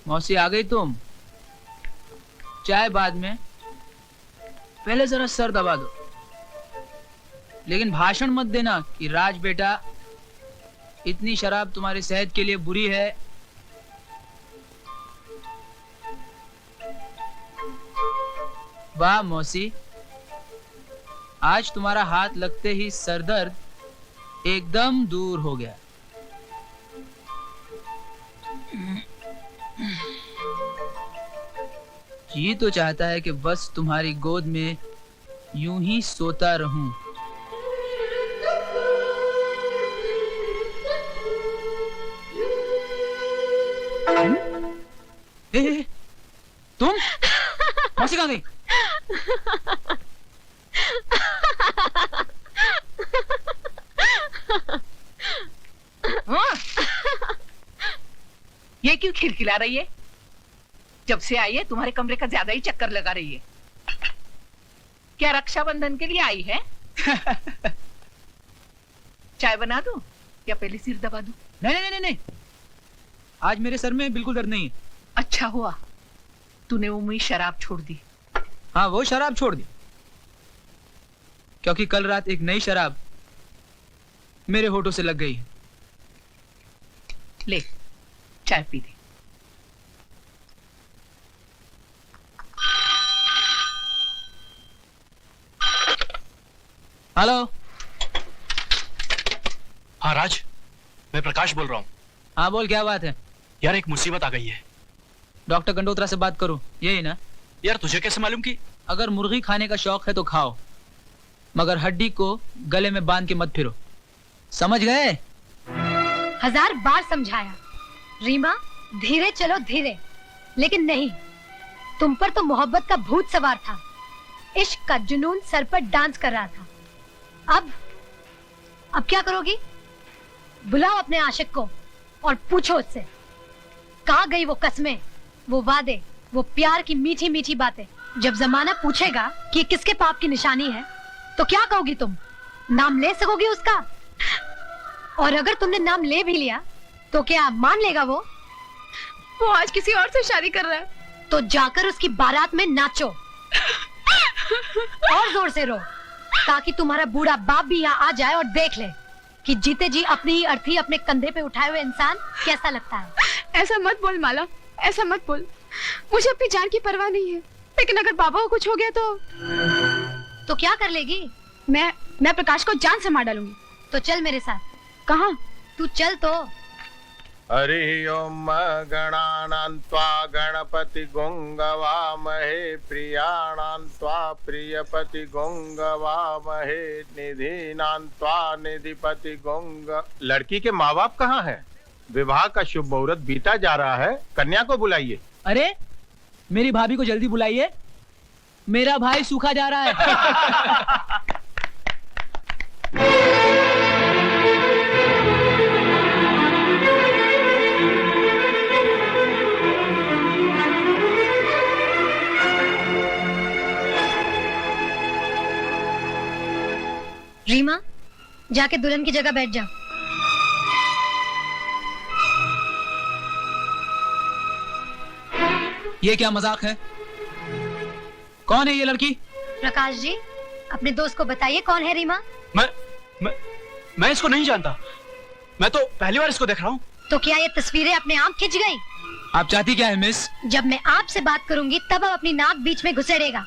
मौसी आ गई तुम? चाय बाद में, पहले जरा सर दबा दो। लेकिन भाषण मत देना कि राज बेटा इतनी शराब तुम्हारी सेहत के लिए बुरी है। वाह मौसी, आज तुम्हारा हाथ लगते ही सरदर्द एकदम दूर हो गया। जी तो चाहता है कि बस तुम्हारी गोद में यूं ही सोता रहूं। ए, तुम मौसी कहाँ गई? ये क्यों खिलखिला रही है? जब से आई है तुम्हारे कमरे का ज्यादा ही चक्कर लगा रही है। क्या रक्षाबंधन के लिए आई है? चाय बना दूं या पहले सिर दबा दूं? नहीं नहीं नहीं नहीं, आज मेरे सर में बिल्कुल दर्द नहीं है। अच्छा हुआ तूने वो मुई शराब छोड़ दी। हाँ वो शराब छोड़ दी, क्योंकि कल रात एक नई शराब मेरे होठों से लग गई। ले चाय पी दे। हेलो। हाँ राज, मैं प्रकाश बोल रहा हूँ। हाँ बोल, क्या बात है? यार एक मुसीबत आ गई है। डॉक्टर गंडोत्रा से बात करूं, यही ना? यार तुझे कैसे मालूम कि? अगर मुर्गी खाने का शौक है तो खाओ, मगर हड्डी को गले में बांध के मत फिरो, समझ गए? 1000 बार समझाया रीमा, धीरे चलो धीरे, लेकिन नहीं, तुम पर तो मोहब्बत का भूत सवार था। इश्क का जुनून सर पर डांस कर रहा था। अब क्या करोगी? बुलाओ अपने आशिक को और पूछो उससे, कहाँ गई वो कस्में, वो वादे, वो प्यार की मीठी मीठी बातें। जब जमाना पूछेगा कि ये किसके पाप की निशानी है, तो क्या कहोगी तुम? नाम ले सकोगी उसका? और अगर तुमने नाम ले भी लिया तो क्या मान लेगा वो? वो आज किसी और से शादी कर रहा है। तो जाकर उसकी बारात में नाचो और जोर से रो, ताकि तुम्हारा बूढ़ा बाप भी यहाँ आ जाए और देख ले कि जीते जी अपनी ही अर्थी अपने कंधे पे उठाए हुए इंसान कैसा लगता है। ऐसा मत बोल माला, ऐसा मत बोल। मुझे अपनी जान की परवाह नहीं है, लेकिन अगर बाबा को कुछ हो गया तो क्या कर लेगी? मैं प्रकाश को जान से मार डालूंगी। तो चल मेरे साथ। कहाँ? तू चल तो। हरि ओम गणानां त्वा गणपति गोंगवामहे प्रियाणां त्वा प्रियपति गोंगवामहे निधीनां त्वा निधिपति गोंग। लड़की के माँ बाप कहाँ हैं? विवाह का शुभ मुहूर्त बीता जा रहा है, कन्या को बुलाइए। अरे मेरी भाभी को जल्दी बुलाइए, मेरा भाई सूखा जा रहा है। रीमा, जाके दुल्हन की जगह बैठ जा। ये क्या मजाक है? कौन है ये लड़की? प्रकाश जी, अपने दोस्त को बताइए कौन है रीमा। मैं इसको नहीं जानता, मैं तो पहली बार इसको देख रहा हूँ। तो क्या ये तस्वीरें अपने आप खिंच गई? आप चाहती क्या है मिस? जब मैं आपसे बात करूंगी तब आप अपनी नाक बीच में घुसेड़ेगा।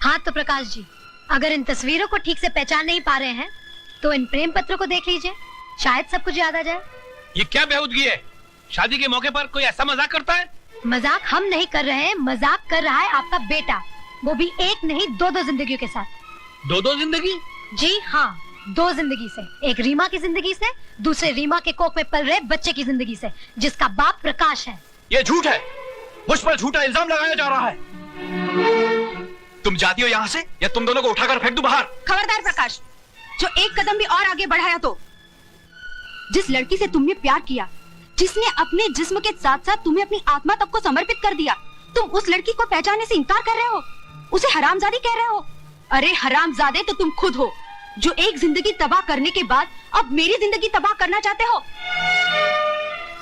हाँ तो प्रकाश जी, अगर इन तस्वीरों को ठीक से पहचान नहीं पा रहे हैं तो इन प्रेम पत्रों को देख लीजिए, शायद सब कुछ याद आ जाए। ये क्या बेहूदगी है? शादी के मौके पर कोई ऐसा मजाक करता है? मजाक हम नहीं कर रहे हैं, मजाक कर रहा है आपका बेटा, वो भी एक नहीं दो जिंदगियों के साथ। दो जिंदगी? जी हाँ, 2 जिंदगी से। एक रीमा की जिंदगी से, दूसरे रीमा के कोख में पल रहे बच्चे की जिंदगी से, जिसका बाप प्रकाश है। ये झूठ है, मुझ पर झूठा इल्जाम लगाया जा रहा है। तुम जाती हो यहाँ से या तुम दोनों को उठाकर फेंक दूं बाहर? खबरदार प्रकाश, जो एक कदम भी और आगे बढ़ाया तो। जिस लड़की से तुमने प्यार किया, जिसने अपने जिस्म के साथ साथ तुम्हें अपनी आत्मा तक को समर्पित कर दिया, तुम उस लड़की को पहचानने से इनकार कर रहे हो, उसे हरामजादी कह रहे हो। अरे हरामजादे तो तुम खुद हो, जो एक जिंदगी तबाह करने के बाद अब मेरी जिंदगी तबाह करना चाहते हो।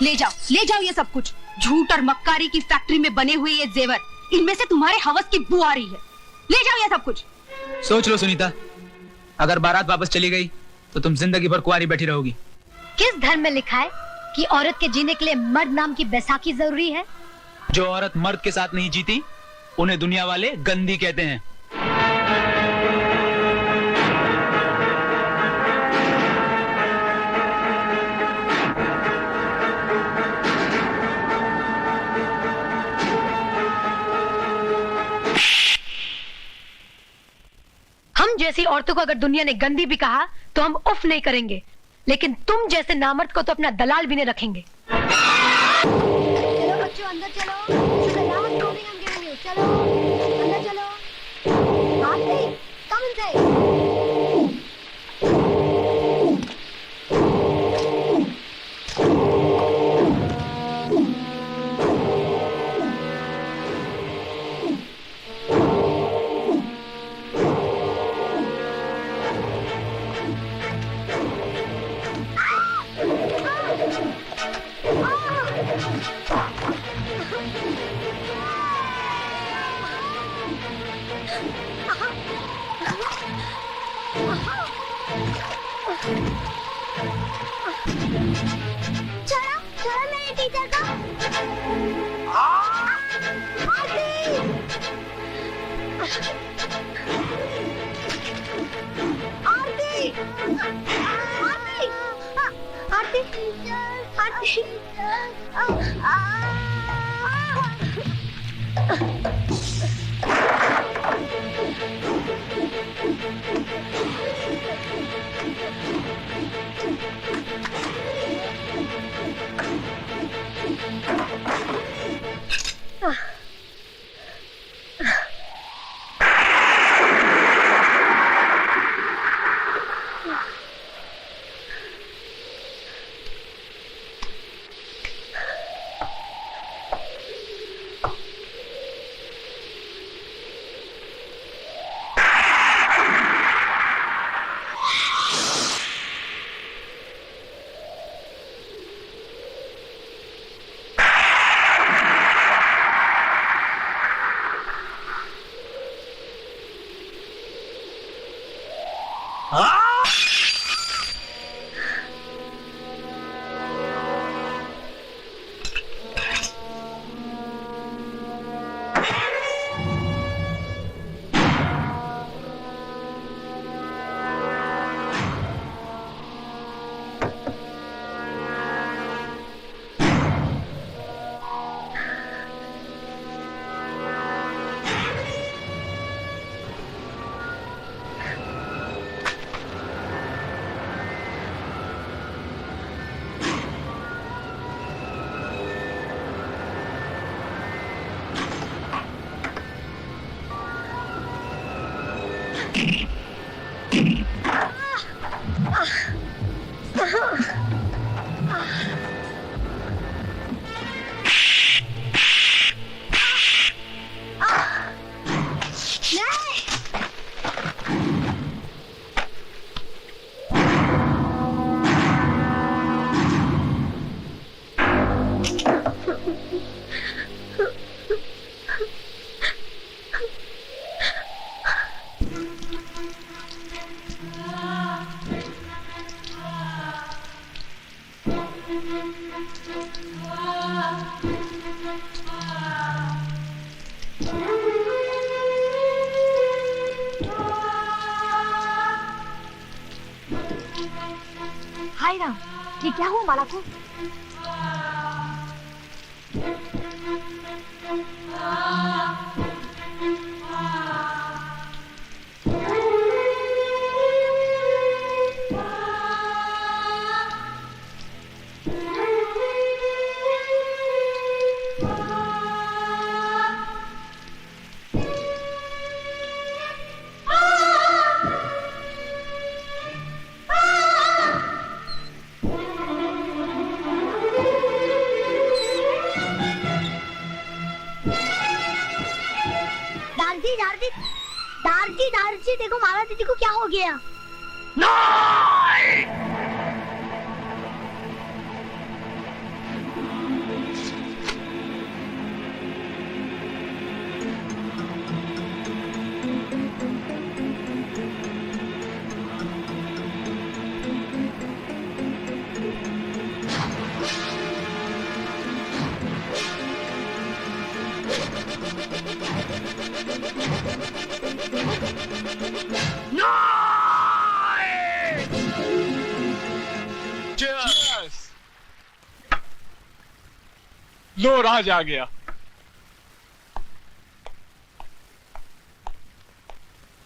ले जाओ ये सब कुछ। झूठ और मक्कारी की फैक्ट्री में बने हुए ये जेवर, इनमें से तुम्हारे हवस की बू आ रही है। ले जाओ ये सब कुछ। सोच लो सुनीता, अगर बारात वापस चली गई तो तुम जिंदगी भर कुंवारी बैठी रहोगी। किस धर्म में लिखा है कि औरत के जीने के लिए मर्द नाम की बैसाखी जरूरी है? जो औरत मर्द के साथ नहीं जीती उन्हें दुनिया वाले गंदी कहते हैं। हम जैसी औरतों को अगर दुनिया ने गंदी भी कहा तो हम उफ नहीं करेंगे, लेकिन तुम जैसे नामर्द को तो अपना दलाल भी नहीं रखेंगे। चलो बच्चों अंदर चलो, चलो अंदर चलो। आरती, come inside। छोड़ो मेरे टीचर को। हाय राम, ये क्या हुआ माला को? दारजी देखो माला दीदी को क्या हो गया। लो राज आ गया।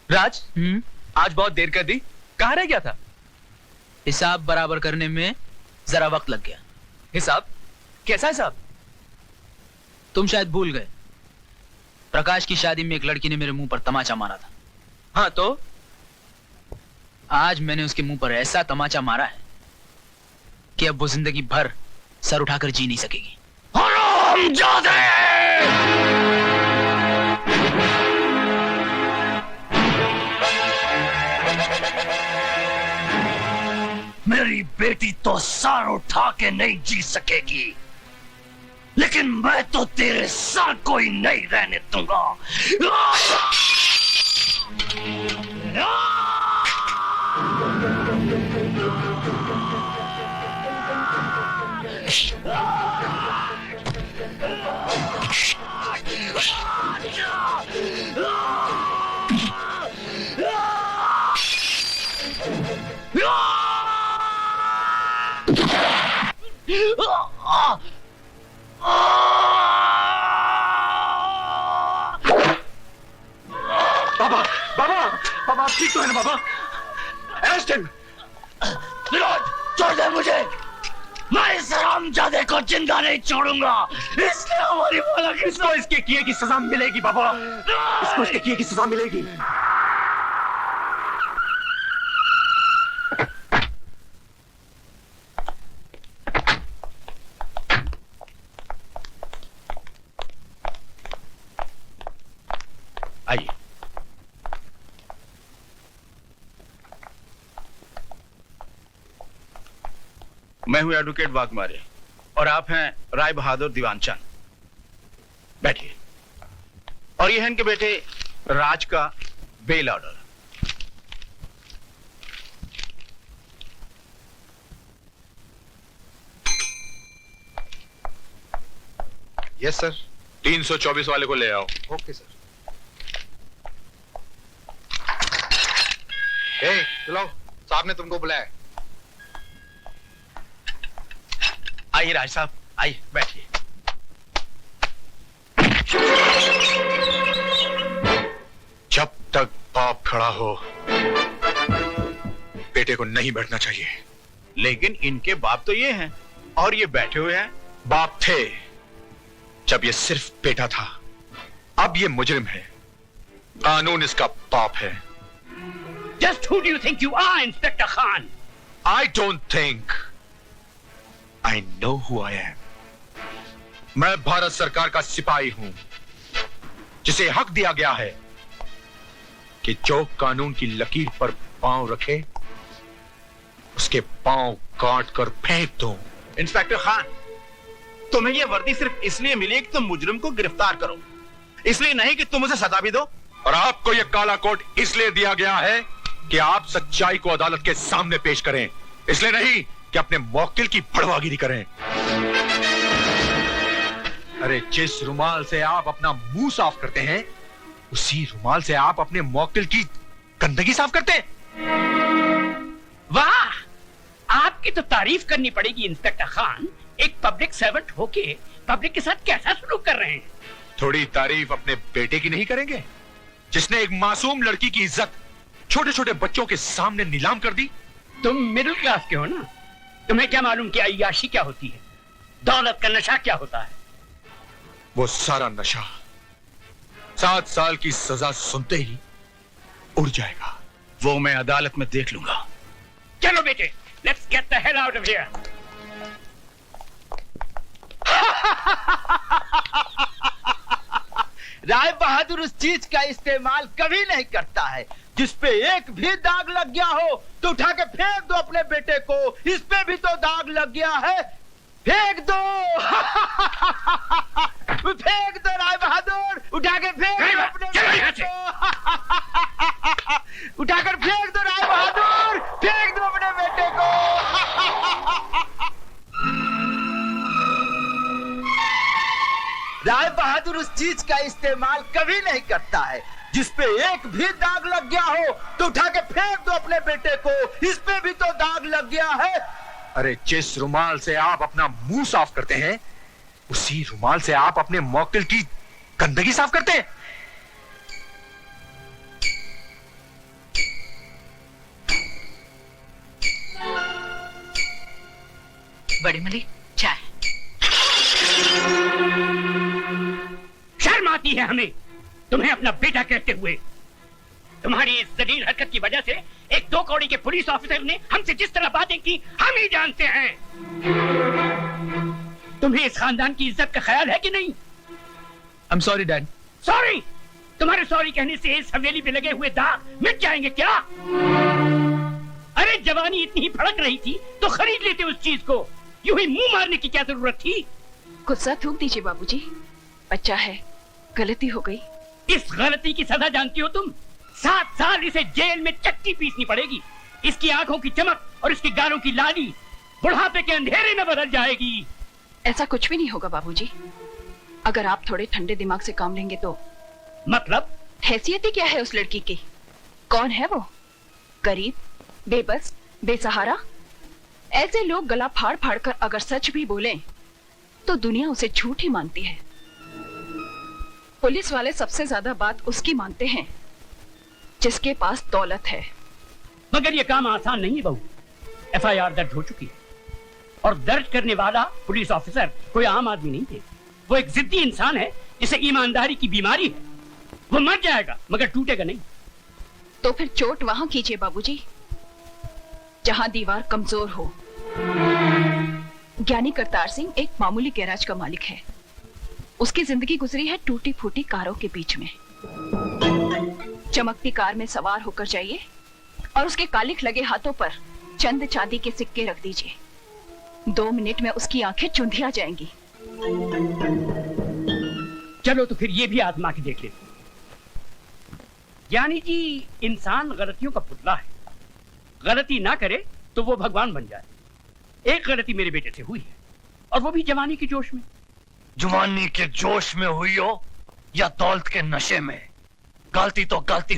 राज, आज बहुत देर कर दी, कहाँ रह गया था? हिसाब बराबर करने में जरा वक्त लग गया। हिसाब? कैसा हिसाब? तुम शायद भूल गए, प्रकाश की शादी में एक लड़की ने मेरे मुंह पर तमाचा मारा था। हाँ तो? आज मैंने उसके मुंह पर ऐसा तमाचा मारा है कि अब वो जिंदगी भर सर उठाकर जी नहीं सकेगी। मेरी बेटी तो सर उठा के नहीं जी सकेगी, लेकिन मैं तो तेरे सर को ही नहीं रहने दूंगा। बाबा, बाबा, बाबा आप ठीक तो है ना बाबा? Arrest him. विनोद, छोड़ दे मुझे, मैं इस हरामजादे को जिंदा नहीं छोड़ूंगा। इसने हमारी माला इसको इसके किए की सजा मिलेगी बाबा, इसको इसके किए की सजा मिलेगी। आइए। मैं हूं एडवोकेट वाघमारे और आप हैं राय बहादुर दीवानचंद। बैठिए। और ये है इनके बेटे राज का बेल ऑर्डर। Yes sir. 324 वाले को ले आओ। Okay sir. चलो, साहब ने तुमको बुलाया। आइए राज साहब, आइए बैठिए। जब तक बाप खड़ा हो बेटे को नहीं बैठना चाहिए। लेकिन इनके बाप तो ये हैं और ये बैठे हुए हैं। बाप थे जब ये सिर्फ बेटा था, अब ये मुजरिम है। कानून इसका बाप है। Just who do you think you are, Inspector Khan? I don't think. I know who I am. मैं भारत सरकार का सिपाही हूं, जिसे हक दिया गया है कि जो कानून की लकीर पर पांव रखे उसके पांव काट कर फेंक दो। इंस्पेक्टर खान, तुम्हें यह वर्दी सिर्फ इसलिए मिली कि तुम मुजरिम को गिरफ्तार करो, इसलिए नहीं कि तुम उसे सजा भी दो। और आपको यह काला कोट इसलिए दिया गया है कि आप सच्चाई को अदालत के सामने पेश करें, इसलिए नहीं कि अपने मौकिल की बड़वागिरी करें। अरे जिस रुमाल से आप अपना मुंह साफ करते हैं, उसी रुमाल से आप अपने मौकिल की गंदगी साफ करते हैं। वाह, आपकी तो तारीफ करनी पड़ेगी इंस्पेक्टर खान। एक पब्लिक सर्वेंट होके पब्लिक के साथ कैसा सलूक कर रहे हैं। थोड़ी तारीफ अपने बेटे की नहीं करेंगे, जिसने एक मासूम लड़की की इज्जत छोटे छोटे बच्चों के सामने नीलाम कर दी। तुम मिडिल क्लास के हो ना, तुम्हें क्या मालूम कि अय्याशी क्या होती है, दौलत का नशा क्या होता है। वो सारा नशा 7 साल की सजा सुनते ही उड़ जाएगा। वो मैं अदालत में देख लूंगा। चलो बेटे, let's get the hell out of here. Rai Bahadur उस चीज का इस्तेमाल कभी नहीं करता है जिस पे एक भी दाग लग गया हो तो उठा के फेंक दो अपने बेटे को। इस पे भी तो दाग लग गया है, फेंक दो। फेंक दो राय बहादुर, उठा के फेंक दो अपने बेटे को। उठाकर फेंक दो राय बहादुर, फेंक दो अपने बेटे को। राय बहादुर उस चीज का इस्तेमाल कभी नहीं करता है जिस पे एक भी दाग लग गया हो तो उठा के फेंक दो अपने बेटे को। इस पे भी तो दाग लग गया है। अरे जिस रुमाल से आप अपना मुंह साफ करते हैं, उसी रुमाल से आप अपने मॉकटेल की गंदगी साफ करते हैं। बड़ी मलिक, चाय। शर्म आती है हमें तुम्हें अपना बेटा कहते हुए। तुम्हारी इस जलील हरकत की वजह से एक 2 कौड़ी के पुलिस ऑफिसर ने हमसे जिस तरह बातें की हम ही जानते हैं। तुम्हें इस खानदान की इज्जत का ख्याल है कि नहीं? I am sorry dad. Sorry? तुम्हारे सॉरी कहने से इस हवेली पे लगे हुए दाग मिट जाएंगे क्या? अरे जवानी इतनी ही फड़क रही थी तो खरीद लेते उस चीज को। यूं ही मुंह मारने की क्या जरूरत थी? गुस्सा थूक दीजिए बाबूजी, बच्चा है, गलती हो गई। इस गलती की सजा जानती हो तुम? 7 साल इसे जेल में चक्की पीसनी पड़ेगी। इसकी आंखों की चमक और इसके गालों की लाली बुढ़ापे के अंधेरे में बदल जाएगी। ऐसा कुछ भी नहीं होगा बाबूजी, अगर आप थोड़े ठंडे दिमाग से काम लेंगे तो। मतलब? हैसियत ही क्या है उस लड़की की? कौन है वो? गरीब, बेबस, बेसहारा। ऐसे लोग गला फाड़ फाड़ कर अगर सच भी बोलें तो दुनिया उसे झूठ ही मानती है। पुलिस वाले सबसे ज्यादा बात उसकी मानते हैं जिसके पास दौलत है। मगर ये काम आसान नहीं है बहू। FIR दर्ज हो चुकी है और दर्ज करने वाला पुलिस ऑफिसर कोई आम आदमी नहीं है। वो एक जिद्दी इंसान है जिसे ईमानदारी की बीमारी है। वो मर जाएगा मगर टूटेगा नहीं। तो फिर चोट वहां कीजिए बाबूजी जहां दीवार कमजोर हो। ज्ञानी करतार सिंह एक मामूली गैराज का मालिक है। उसकी जिंदगी गुजरी है टूटी फूटी कारों के बीच में। चमकती कार में सवार होकर जाइए और उसके कालिख लगे हाथों पर चंद चांदी के सिक्के रख दीजिए। 2 मिनट में उसकी आंखें चुंधिया जाएंगी। चलो तो फिर ये भी आजमा के देख लेते। ज्ञानी जी, इंसान गलतियों का पुतला है। गलती ना करे तो वो भगवान बन जाए। एक गलती मेरे बेटे से हुई है और वो भी जवानी के जोश में। जवानी के जोश में हुई हो या दौलत के नशे में, गलती तो गलती हो